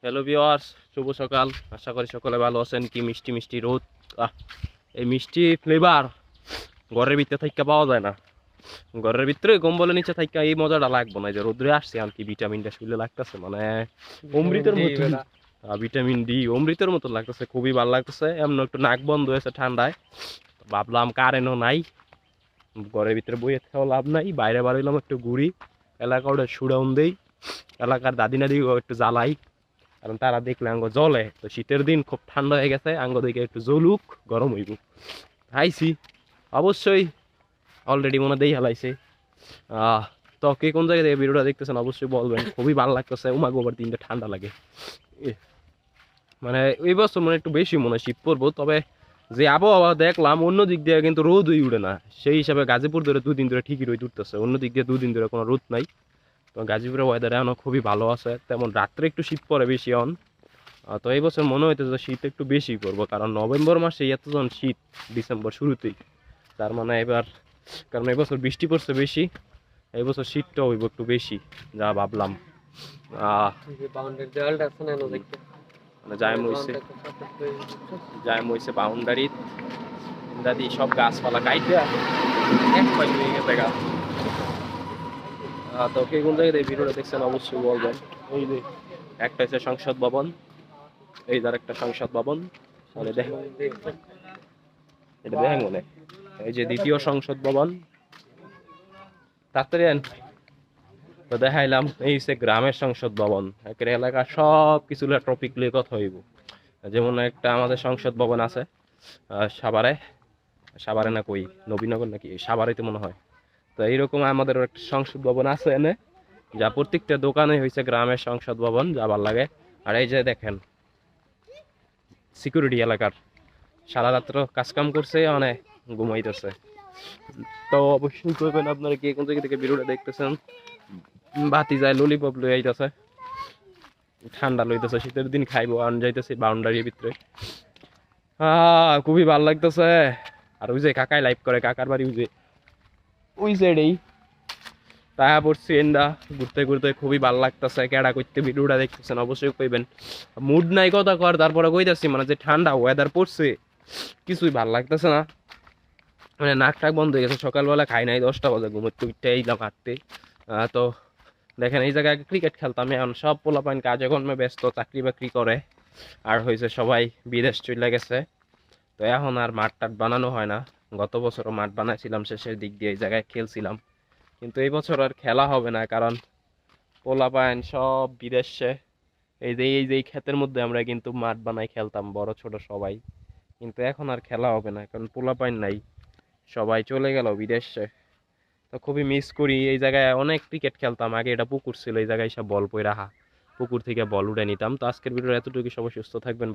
Hello viewers, শুভ সকাল। আশা করি সকলে ভালো আছেন। কি মিষ্টি মিষ্টি রোদ! এই মিষ্টি ফ্লেভার ঘরের ভিতরে থাইকা পাওয়া যায় না। ঘরের ভিতরে কম্বলের নিচে থাইকা এই মজাটা লাগবে না। যে রোদ্রে আসছে আর কি ভিটামিনটা শরীরে লাগতেছে, মানে অমৃতের মতো। ভিটামিন ডি অমৃতের মতো লাগতেছে, খুবই ভালো লাগতেছে। এমন একটু নাক বন্ধ হয়েছে ঠান্ডায়, ভাবলাম কারেন্টও নাই, ঘরের ভিতরে বইয়ে থাকাও লাভ নাই, বাইরে বার হইলাম একটু ঘুরি, এলাকা ওটা সুডাউন দেই, এলাকার দাদি নাদি একটু জ্বালাই, কারণ তারা দেখলে আঙ্গ জ্বলে। তো শীতের দিন খুব ঠান্ডা হয়ে গেছে, আঙ্গ দিকে একটু জ্বলুক, গরম হইব। খাইছি অবশ্যই, অলরেডি মনে দেই হেলাইছে। তো কে কোন জায়গায় থেকে ভিডিওটা দেখতেছেন অবশ্যই বলবেন। খুবই ভালো লাগতেছে। উমা গোবার দিনটা ঠান্ডা লাগে, মানে এই বছর মানে একটু বেশি মনে হয় শীত পড়বো। তবে যে আবহাওয়া দেখলাম, অন্য দিক দিয়ে কিন্তু রোদই উঠে না। সেই হিসাবে গাজীপুর ধরে দুদিন ধরে ঠিকই রোদ উঠতেছে, অন্য দিক দিয়ে দুদিন ধরে কোনো রোদ নাই। তো গাজীপুরের ওয়েদার এখনো খুবই ভালো আছে। তেমন রাত্রে একটু শীত পড়ে বেশি অন। তো এই বছর মনে হইতেছে শীত একটু বেশি করবো, কারণ নভেম্বর মাসে এতজন শীত, ডিসেম্বর শুরুতেই। তার মানে এবার, কারণ এবছর বৃষ্টি পড়ছে বেশি, এই বছর শীতটাও হইব একটু বেশি, যা ভাবলাম। মানে যাই মইছে বাউন্ডারি দাদি সব গাছপালা কাইটে এক পাশে হয়ে গেছে গাছ। তো কে কোন জায়গায় এই ভিডিওটা দেখছেন অবশ্যই বলবেন। এই যে একটা হচ্ছে সংসদ ভবন, এই যার একটা সংসদ ভবন, মানে দেখেন, এটা দেখেন মনে, এই যে দ্বিতীয় সংসদ ভবন। তাড়াতাড়ি আন। তো দেখাইলাম এই হচ্ছে গ্রামের সংসদ ভবন। একের এলাকা সব কিছু টপিক নিয়ে কথা হইব। যেমন একটা আমাদের সংসদ ভবন আছে সাভারে, সাভারে না কই নবীনগর নাকি সাভারেতে মনে হয়। তো এইরকম আমাদের একটা সংসদ ভবন আছে এনে, যা প্রত্যেকটা দোকানে হয়েছে গ্রামের সংসদ ভবন, যা ভাল লাগে। আর এই যে দেখেন সিকিউরিটি এলাকার, সারা রাত্র কাজকাম করছে, মানে ঘুমাইতেছে। তো অবশ্যই করবেন আপনারা কে কোন জায়গা থেকে ভিডিওটা দেখতেছেন। বাতি যায় ললিপপ লই আইতেছে, ঠান্ডা লইতেছে, শীতের দিন খাইবো আন যাইতেছি বাউন্ডারির ভিতরে। খুবই ভালো লাগতেছে। আর ওই যে কাকাই লাইভ করে, কাকার বাড়ি ওই সাইডেই, তাহা পড়ছি এন্ডা ঘুরতে ঘুরতে খুবই ভালো লাগতেছে। কেডা করতে ভিডিওটা দেখতেছেন অবশ্যই কইবেন। মুড নাই কথা কর, তারপরে কইতাছি মানে যে ঠান্ডা ওয়েদার পড়ছে, কিছুই ভাল লাগতেছে না। মানে নাক টাক বন্ধ হয়ে গেছে। সকালবেলা খাই নাই, 10টা বাজে ঘুমোতে উঠতে এইলাম হাঁটতে। তো দেখেন এই জায়গায় ক্রিকেট খেলতাম, এখন সব পোলাপাইন কাজে কর্মে ব্যস্ত, চাকরি বাকরি করে, আর হয়েছে সবাই বিদেশ চলে গেছে। তো এখন আর মাঠ টাট বানানো হয় না। গত বছরও মাঠ বানাইছিলাম, শেষের দিক দিয়ে এই জায়গায় খেলছিলাম, কিন্তু এই বছর আর খেলা হবে না, কারণ পোলাপাইন সব বিদেশে। এই যে এই ক্ষেতের মধ্যে আমরা কিন্তু মাঠ বানাই খেলতাম বড় ছোট সবাই, কিন্তু এখন আর খেলা হবে না, কারণ পোলাপাইন নাই, সবাই চলে গেল বিদেশে। তো খুবই মিস করি। এই জায়গায় অনেক ক্রিকেট খেলতাম আগে, এটা পুকুর ছিল, এই জায়গায় সব বল পই রাখা, পুকুর থেকে বল উঠে নিতাম। তো আজকের ভিডিও এতটুকু, সবাই সুস্থ থাকবেন।